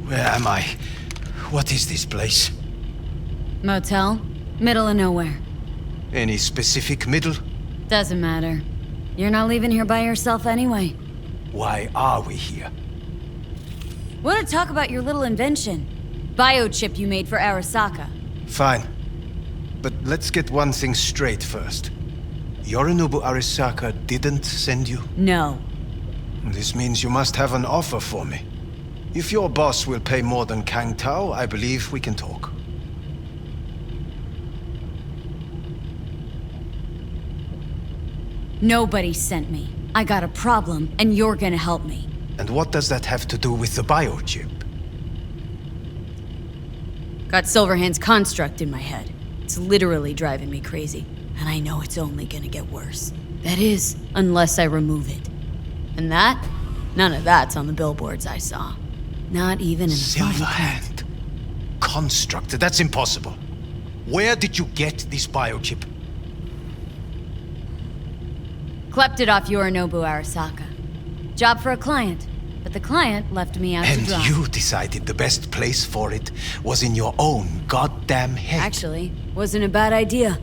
Where am I? What is this place? Motel? Middle of nowhere. Any specific middle? Doesn't matter. You're not leaving here by yourself anyway. Why are we here? Want to talk about your little invention? Biochip you made for Arasaka. Fine. But let's get one thing straight first. Yorinobu Arasaka didn't send you? No. This means you must have an offer for me. If your boss will pay more than Kang Tao, I believe we can talk. Nobody sent me. I got a problem, and you're gonna help me. And what does that have to do with the biochip? Got Silverhand's construct in my head. It's literally driving me crazy, and I know it's only gonna get worse. That is, unless I remove it. And that? None of that's on the billboards I saw. Not even in the Silverhand. Construct? That's impossible. Where did you get this biochip? Klept it off Yorinobu Arasaka. Job for a client, but the client left me out to dry. And you decided the best place for it was in your own goddamn head. Actually, wasn't a bad idea.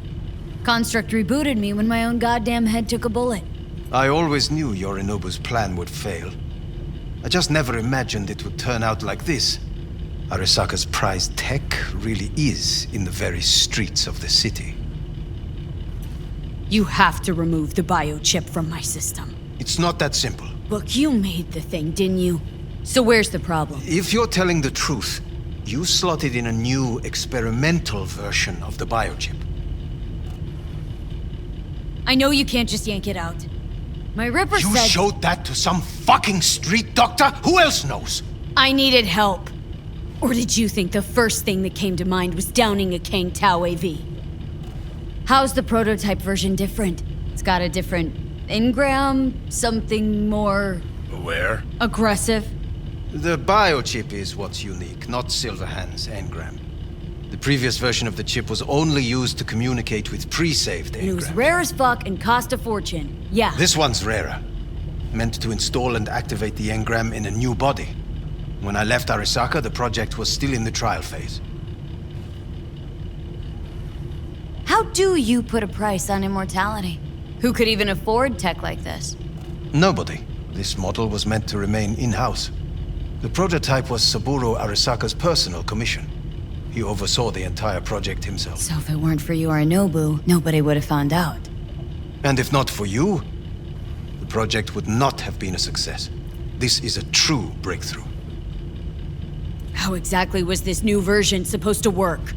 Construct rebooted me when my own goddamn head took a bullet. I always knew Yorinobu's plan would fail. I just never imagined it would turn out like this. Arasaka's prized tech really is in the very streets of the city. You have to remove the biochip from my system. It's not that simple. Look, you made the thing, didn't you? So where's the problem? If you're telling the truth, you slotted in a new experimental version of the biochip. I know you can't just yank it out. My Ripper You said... showed that to some fucking street doctor? Who else knows? I needed help. Or did you think the first thing that came to mind was downing a Kang Tao AV? How's the prototype version different? It's got a different engram, something more... Where? aggressive. The biochip is what's unique, not Silverhand's engram. The previous version of the chip was only used to communicate with pre-saved engrams. And it was rare as fuck and cost a fortune. Yeah. This one's rarer. Meant to install and activate the engram in a new body. When I left Arasaka, the project was still in the trial phase. How do you put a price on immortality? Who could even afford tech like this? Nobody. This model was meant to remain in-house. The prototype was Saburo Arasaka's personal commission. He oversaw the entire project himself. So if it weren't for Yorinobu, nobody would have found out. And if not for you, the project would not have been a success. This is a true breakthrough. How exactly was this new version supposed to work?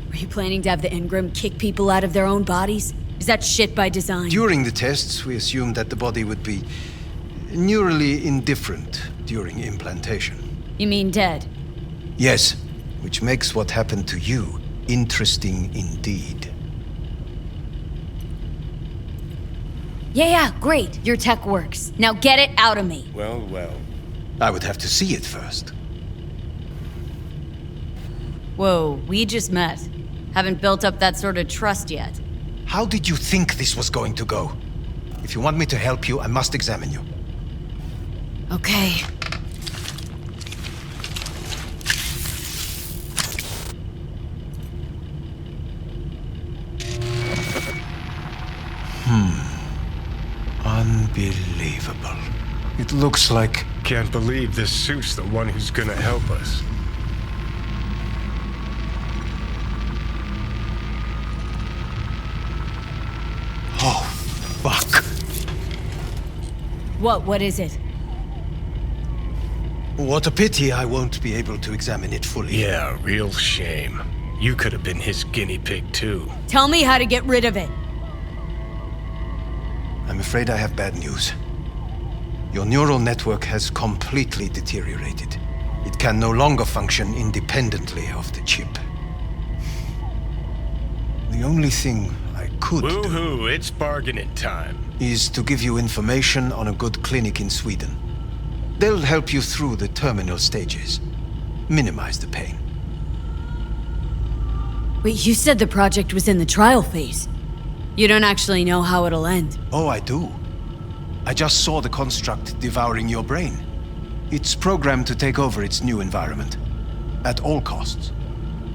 Were you planning to have the engram kick people out of their own bodies? Is that shit by design? During the tests, we assumed that the body would be neurally indifferent during implantation. You mean dead? Yes, which makes what happened to you interesting indeed. Yeah, great. Your tech works. Now get it out of me. Well, well. I would have to see it first. Whoa, we just met. Haven't built up that sort of trust yet. How did you think this was going to go? If you want me to help you, I must examine you. Okay. Unbelievable. It looks like... Can't believe this suit's the one who's gonna help us. Oh, fuck. What is it? What a pity I won't be able to examine it fully. Yeah, real shame. You could have been his guinea pig too. Tell me how to get rid of it. I'm afraid I have bad news. Your neural network has completely deteriorated. It can no longer function independently of the chip. The only thing I could do Woo-hoo, it's bargaining time. is to give you information on a good clinic in Sweden. They'll help you through the terminal stages. Minimize the pain. Wait, you said the project was in the trial phase. You don't actually know how it'll end. Oh, I do. I just saw the construct devouring your brain. It's programmed to take over its new environment. At all costs.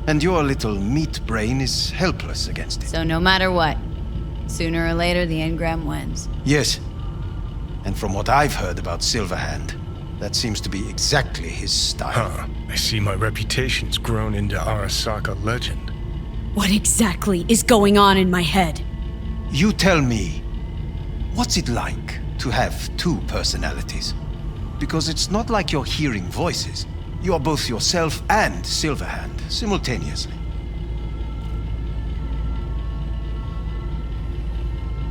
And your little meat brain is helpless against it. So no matter what, sooner or later the engram wins. Yes. And from what I've heard about Silverhand, that seems to be exactly his style. Huh. I see my reputation's grown into Arasaka legend. What exactly is going on in my head? You tell me, what's it like to have two personalities? Because it's not like you're hearing voices. You are both yourself and Silverhand, simultaneously.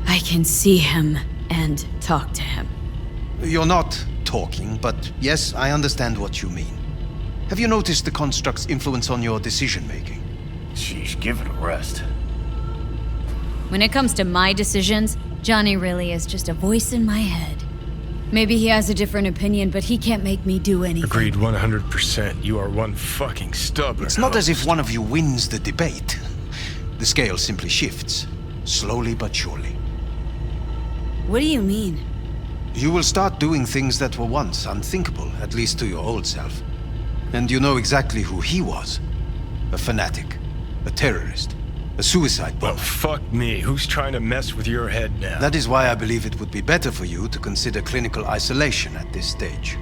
I can see him and talk to him. You're not talking, but yes, I understand what you mean. Have you noticed the construct's influence on your decision-making? Sheesh, give it a rest. When it comes to my decisions, Johnny really is just a voice in my head. Maybe he has a different opinion, but he can't make me do anything. Agreed 100%. You are one fucking stubborn It's not as if host. one of you wins the debate. The scale simply shifts, slowly but surely. What do you mean? You will start doing things that were once unthinkable, at least to your old self. And you know exactly who he was. A fanatic, a terrorist, a suicide Well, bomber. fuck me. Who's trying to mess with your head now? That is why I believe it would be better for you to consider clinical isolation at this stage.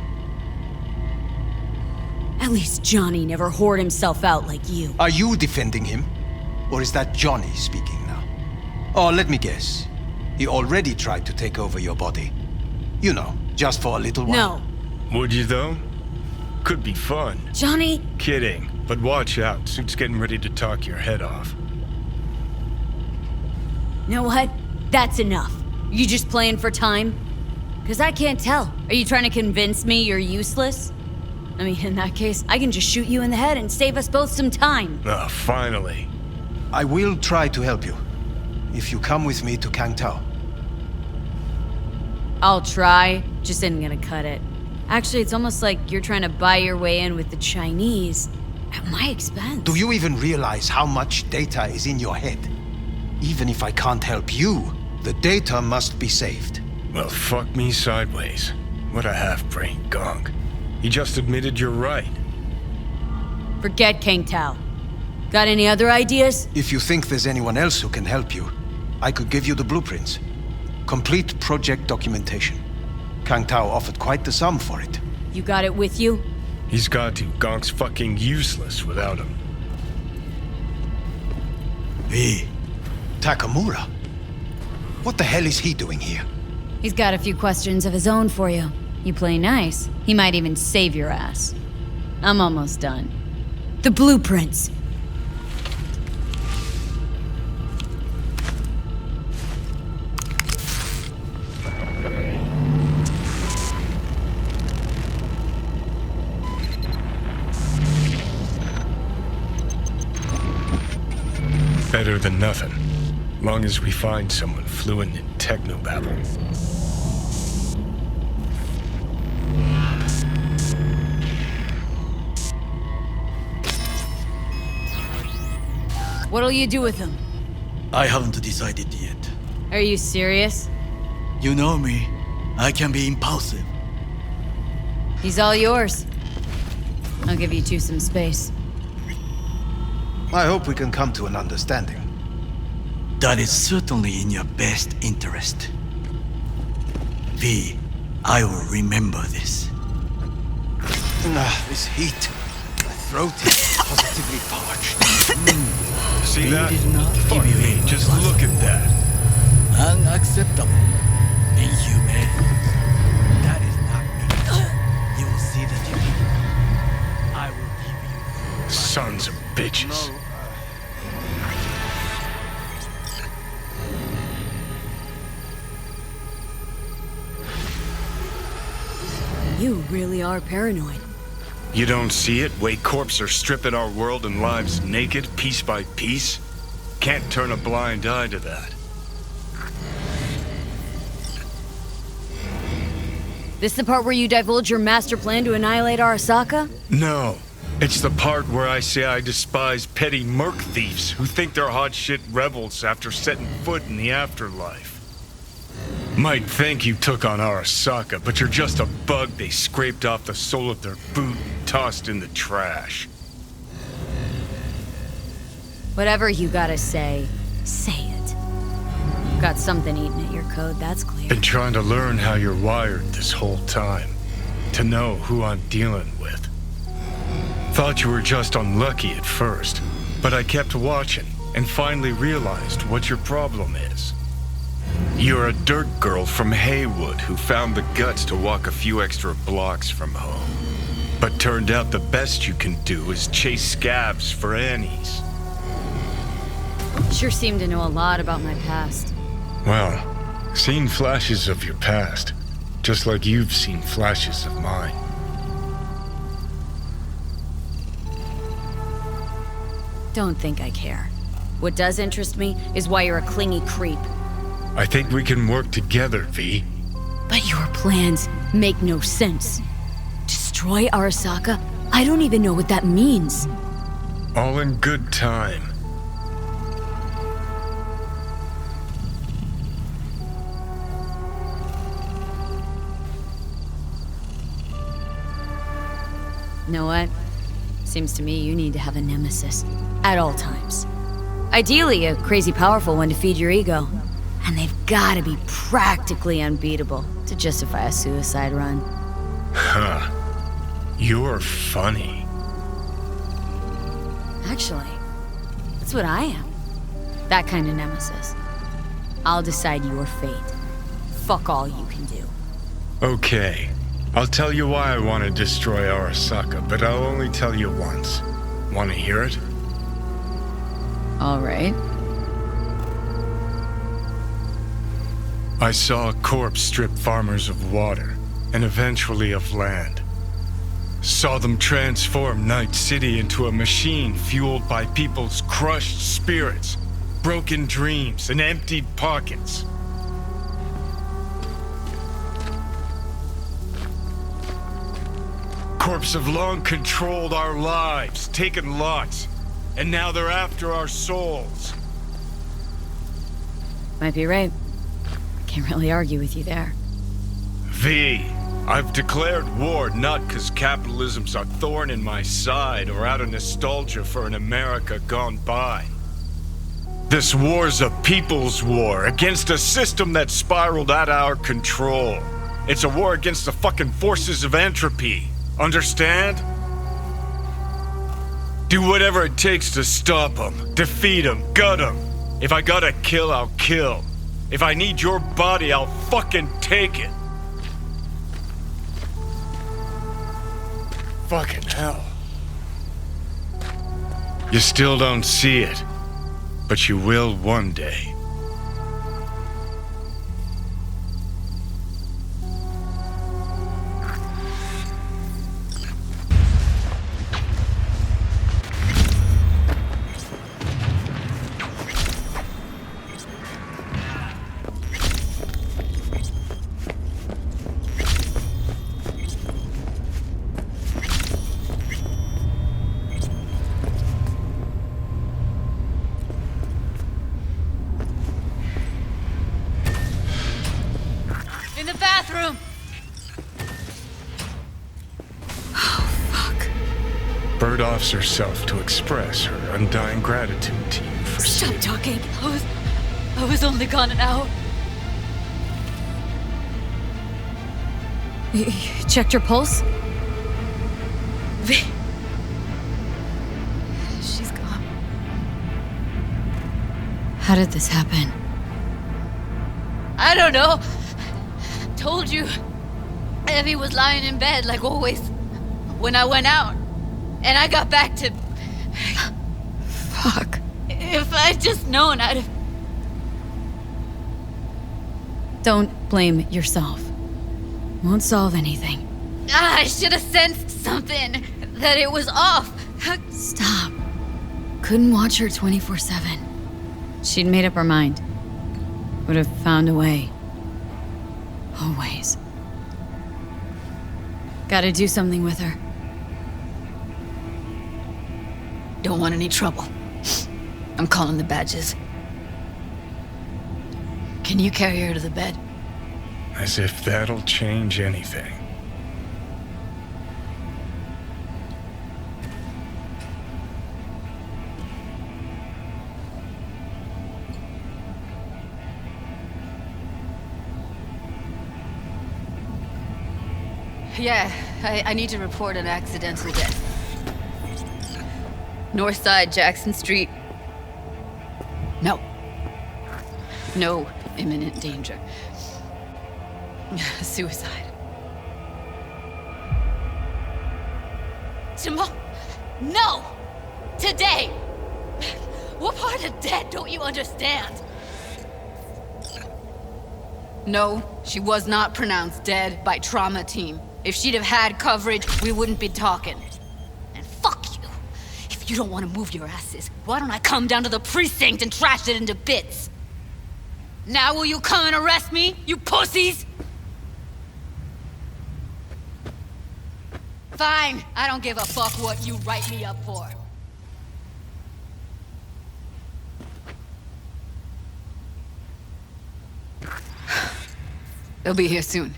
At least Johnny never whored himself out like you. Are you defending him? Or is that Johnny speaking now? Oh, let me guess. He already tried to take over your body. You know, just for a little while. No. Would you, though? Could be fun. Johnny, Kidding. But watch out. Suit's getting ready to talk your head off. you know what? That's enough. You just playing for time? Because I can't tell. Are you trying to convince me you're useless? I mean, in that case, I can just shoot you in the head and save us both some time. Ah, finally. I will try to help you. If you come with me to Kang Tao. I'll try, just isn't gonna cut it. Actually, it's almost like you're trying to buy your way in with the Chinese at my expense. Do you even realize how much data is in your head? Even if I can't help you, the data must be saved. Well, fuck me sideways. What a half-brain gong. He just admitted you're right. Forget Kang Tao. Got any other ideas? If you think there's anyone else who can help you, I could give you the blueprints. Complete project documentation. Kang Tao offered quite the sum for it. You got it with you? He's got to. Gonk's fucking useless without him. Hey, Takamura? What the hell is he doing here? He's got a few questions of his own for you. You play nice, he might even save your ass. I'm almost done. The blueprints. Better than nothing. Long as we find someone fluent in technobabble. What'll you do with him? I haven't decided yet. Are you serious? You know me. I can be impulsive. He's all yours. I'll give you two some space. I hope we can come to an understanding. That is certainly in your best interest. V, I will remember this. This heat. My throat is positively parched. See We that? did not Fuck give you me, a just glass look of at that. Unacceptable. Inhumane. That is not me. You will see that you need. I will give you. Sons of bitches. You really are paranoid. You don't see it? Way corps are stripping our world and lives naked, piece by piece? Can't turn a blind eye to that. This the part where you divulge your master plan to annihilate Arasaka? No. It's the part where I say I despise petty merc thieves who think they're hot shit rebels after setting foot in the afterlife. Might think you took on Arasaka, but you're just a bug they scraped off the sole of their boot and tossed in the trash. Whatever you gotta say it. Got something eating at your code, that's clear. Been trying to learn how you're wired this whole time. To know who I'm dealing with. Thought you were just unlucky at first, but I kept watching and finally realized what your problem is. You're a dirt girl from Haywood who found the guts to walk a few extra blocks from home. But turned out the best you can do is chase scabs for Annies. Sure seem to know a lot about my past. Well, seen flashes of your past, just like you've seen flashes of mine. Don't think I care. What does interest me is why you're a clingy creep. I think we can work together, V. But your plans make no sense. Destroy Arasaka? I don't even know what that means. All in good time. Know what? Seems to me you need to have a nemesis. At all times. Ideally, a crazy powerful one to feed your ego. And they've gotta be practically unbeatable to justify a suicide run. Huh. You're funny. Actually, that's what I am. That kind of nemesis. I'll decide your fate. Fuck all you can do. Okay. I'll tell you why I want to destroy Arasaka, but I'll only tell you once. Want to hear it? All right. I saw a corpse strip farmers of water, and eventually of land. Saw them transform Night City into a machine fueled by people's crushed spirits, broken dreams, and emptied pockets. Corps have long controlled our lives, taken lots, and now they're after our souls. Might be right. Can't really argue with you there. V, I've declared war not because capitalism's a thorn in my side or out of nostalgia for an America gone by. This war's a people's war against a system that spiraled out of our control. It's a war against the fucking forces of entropy. Understand? Do whatever it takes to stop them, defeat them, gut them. If I gotta kill, I'll kill. If I need your body, I'll fucking take it. Fucking hell. You still don't see it, but you will one day. In the bathroom! Oh, fuck. Bird offs herself to express her undying gratitude to you for Stop talking. I was only gone an hour. You checked your pulse? She's gone. How did this happen? I don't know. Told you. Evie was lying in bed like always when I went out. And I got back to... Fuck. If I'd just known, I'd have... Don't blame yourself. Won't solve anything. I should have sensed something. That it was off. Stop. Couldn't watch her 24/7. She'd made up her mind. Would have found a way. Always. Gotta do something with her. Don't want any trouble. I'm calling the badges. Can you carry her to the bed? As if that'll change anything. Yeah, I need to report an accidental death. North side, Jackson Street. No. No imminent danger. Suicide. Tomorrow? No! Today! What part of dead don't you understand? No, she was not pronounced dead by trauma team. If she'd have had coverage, we wouldn't be talking. And fuck you. If you don't want to move your asses, why don't I come down to the precinct and trash it into bits? Now will you come and arrest me, you pussies? Fine, I don't give a fuck what you write me up for. They'll be here soon.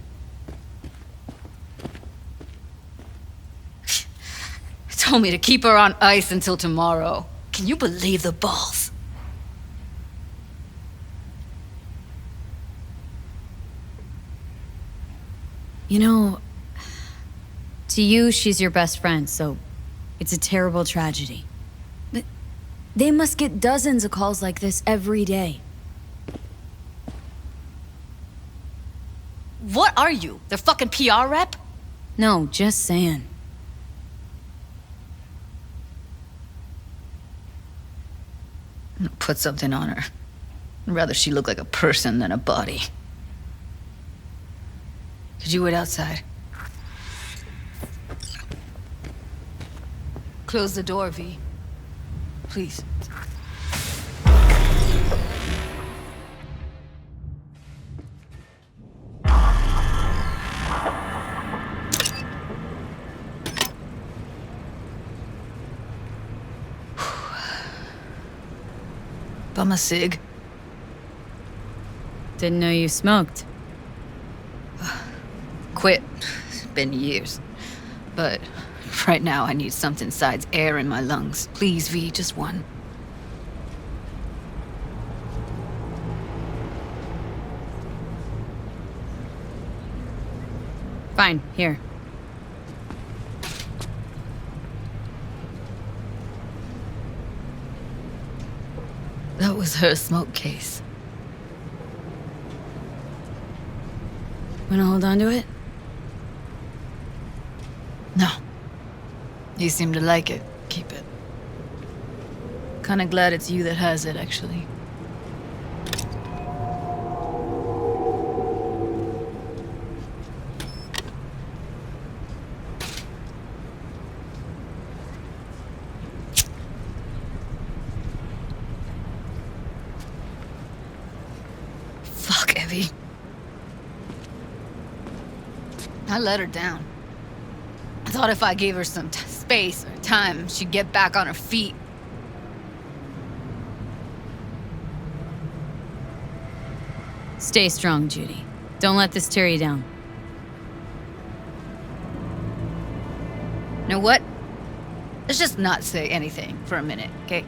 Told me to keep her on ice until tomorrow. Can you believe the balls? You know, to you, she's your best friend, so it's a terrible tragedy. But they must get dozens of calls like this every day. What are you? Their fucking PR rep? No, just saying. Put something on her. I'd rather she look like a person than a body. Could you wait outside? Close the door, V. Please. Bum a cig. Didn't know you smoked. Quit. It's been years. But right now I need something besides air in my lungs. Please, V, just one. Fine, here. That was her smoke case. Wanna hold on to it? No. You seem to like it. Keep it. Kinda glad it's you that has it, actually. Fuck, Evie. I let her down. I thought if I gave her some space or time, she'd get back on her feet. Stay strong, Judy. Don't let this tear you down. You know what? Let's just not say anything for a minute, okay?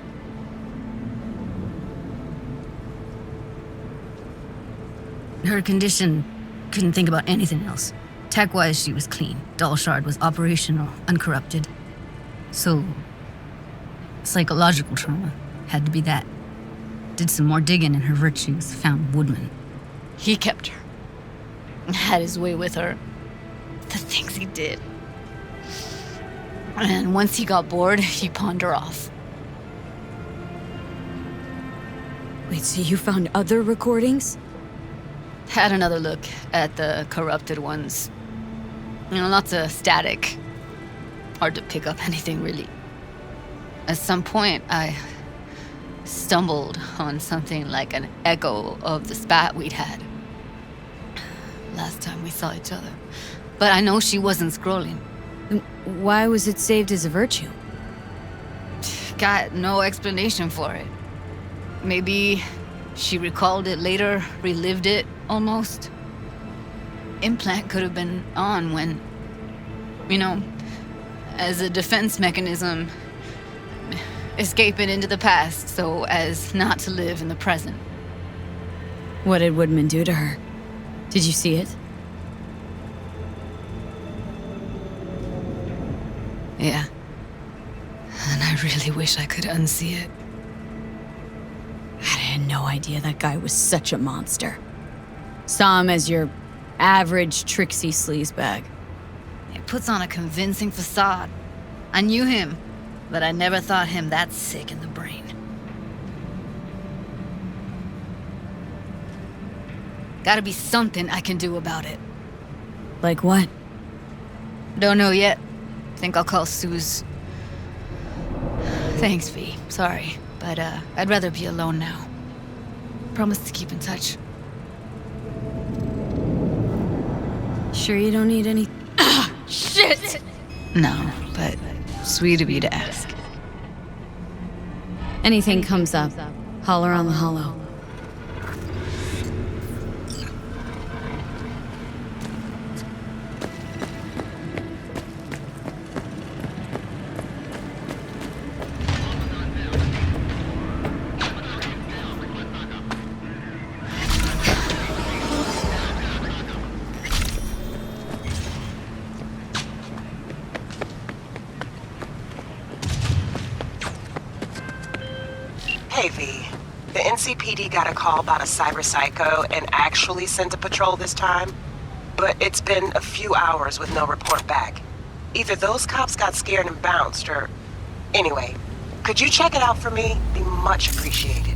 Her condition, couldn't think about anything else. Tech-wise, she was clean. Doll Shard was operational, uncorrupted. So, psychological trauma had to be that. Did some more digging in her virtues, found Woodman. He kept her. Had his way with her. The things he did. And once he got bored, he pawned her off. Wait, so you found other recordings? Had another look at the corrupted ones. You know, lots of static. Hard to pick up anything, really. At some point, I stumbled on something like an echo of the spat we'd had. Last time we saw each other. But I know she wasn't scrolling. Why was it saved as a virtue? Got no explanation for it. Maybe she recalled it later, relived it, almost. implant could have been on when, as a defense mechanism, escaping into the past so as not to live in the present. What did Woodman do to her? Did you see it? Yeah. And I really wish I could unsee it. I had no idea that guy was such a monster. Saw him as your average tricksy sleazebag. He puts on a convincing facade. I knew him, but I never thought him that sick in the brain. Gotta be something I can do about it. Like what? Don't know yet. Think I'll call Suze. Thanks, V. Sorry, but I'd rather be alone now. Promise to keep in touch. Sure you don't need any... Shit! No, but sweet of you to ask. Anything comes up, holler on the hollow. Hey, V. The NCPD got a call about a cyber psycho and actually sent a patrol this time. But it's been a few hours with no report back. Either those cops got scared and bounced, or... Anyway, could you check it out for me? Be much appreciated.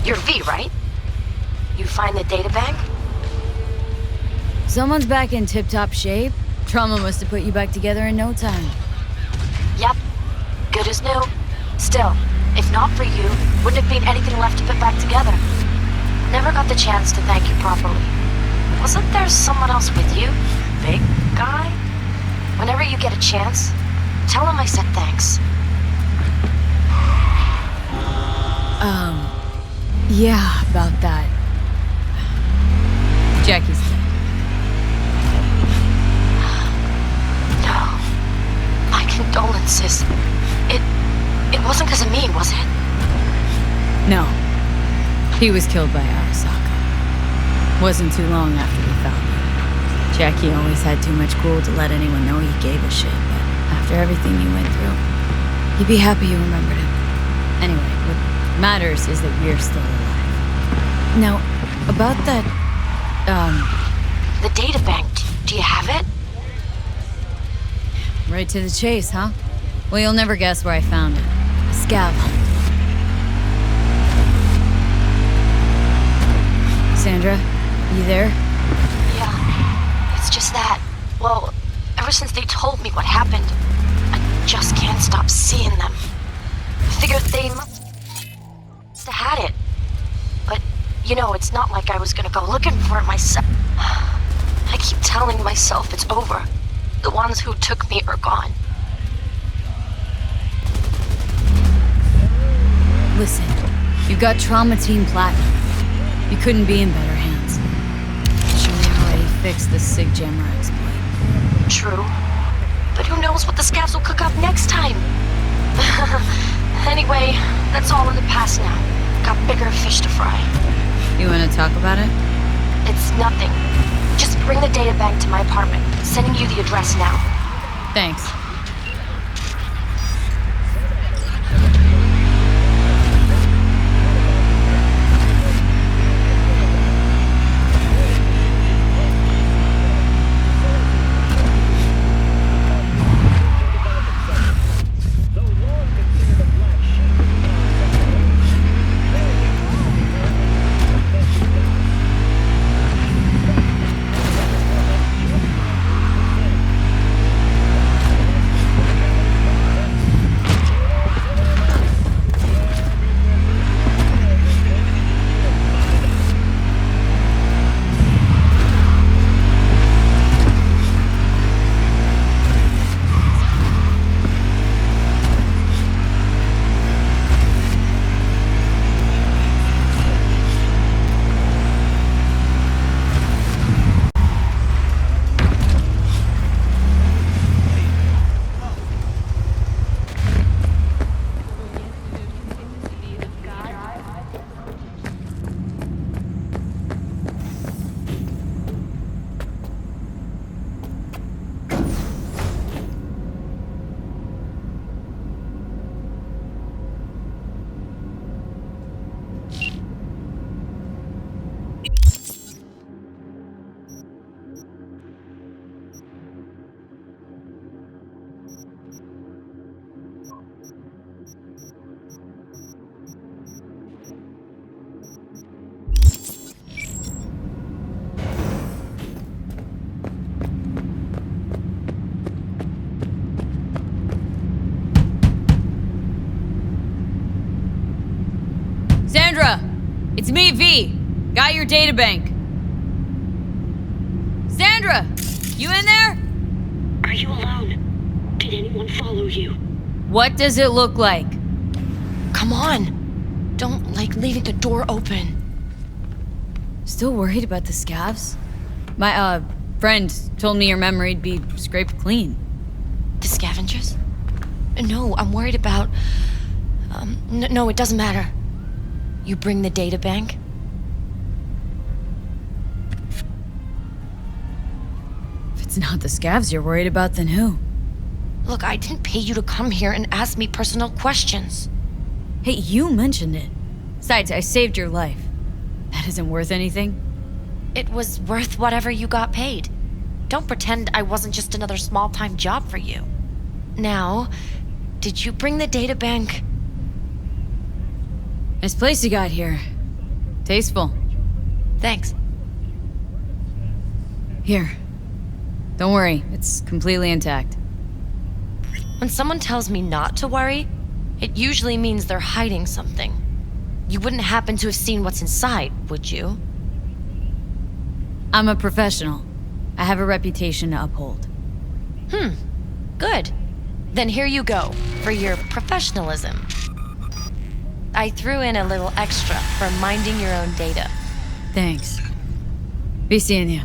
You're V, right? You find the data bank? Someone's back in tip-top shape. Trauma must have put you back together in no time. Yep. Good as new. Still, if not for you, wouldn't have been anything left to put back together. Never got the chance to thank you properly. Wasn't there someone else with you? Big guy? Whenever you get a chance, tell him I said thanks. Yeah, about that. Jackie's dead. No. My condolences. It wasn't because of me, was it? No. He was killed by Arasaka. Wasn't too long after we found him. Jackie always had too much cool to let anyone know he gave a shit, but after everything you went through, he'd be happy you remembered him. Anyway, what matters is that we're still alive. Now, about that, The data bank, do you have it? right to the chase, huh? Well, you'll never guess where I found it. A scav hunt. Sandra, you there? Yeah, it's just that. Well, ever since they told me what happened, I just can't stop seeing them. I figured they must have had it. But, it's not like I was gonna go looking for it myself. I keep telling myself it's over. The ones who took me are gone. Listen, you got Trauma Team Platinum. You couldn't be in better hands. Sure they already fixed the Sig Jammer exploit. True. But who knows what the scavs will cook up next time? Anyway, that's all in the past now. Got bigger fish to fry. You want to talk about it? It's nothing. Just bring the data bank to my apartment. Sending you the address now. Thanks. Sandra! It's me, V. Got your databank. Sandra! You in there? Are you alone? Did anyone follow you? What does it look like? Come on. Don't like leaving the door open. Still worried about the scabs? My, friend told me your memory'd be scraped clean. The scavengers? No, I'm worried about... No, it doesn't matter. You bring the data bank? If it's not the scavs you're worried about, then who? Look, I didn't pay you to come here and ask me personal questions. Hey, you mentioned it. Besides, I saved your life. That isn't worth anything? It was worth whatever you got paid. Don't pretend I wasn't just another small-time job for you. Now, did you bring the data bank? Nice place you got here. Tasteful. Thanks. Here. Don't worry, it's completely intact. When someone tells me not to worry, it usually means they're hiding something. You wouldn't happen to have seen what's inside, would you? I'm a professional. I have a reputation to uphold. Good. Then here you go, for your professionalism. I threw in a little extra for minding your own data. Thanks. Be seeing you.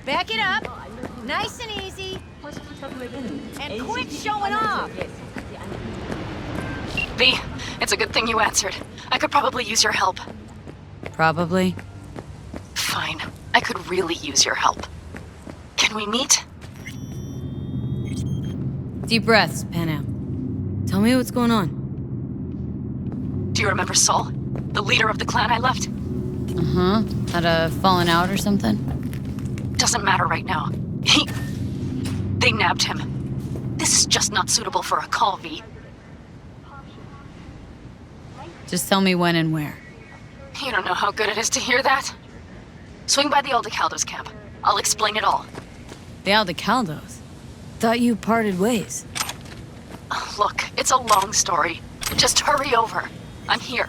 Back it up. Nice and easy. And quit showing off. V, it's a good thing you answered. I could probably use your help. Probably. Fine. I could really use your help. Can we meet? Deep breaths, Panam. Tell me what's going on. Do you remember Saul? The leader of the clan I left? Uh-huh. Had a fallen out or something? Doesn't matter right now. They nabbed him. This is just not suitable for a call, V. Just tell me when and where. You don't know how good it is to hear that. Swing by the Aldecaldos camp. I'll explain it all. The Aldecaldos? Thought you parted ways. Look, it's a long story. Just hurry over. I'm here.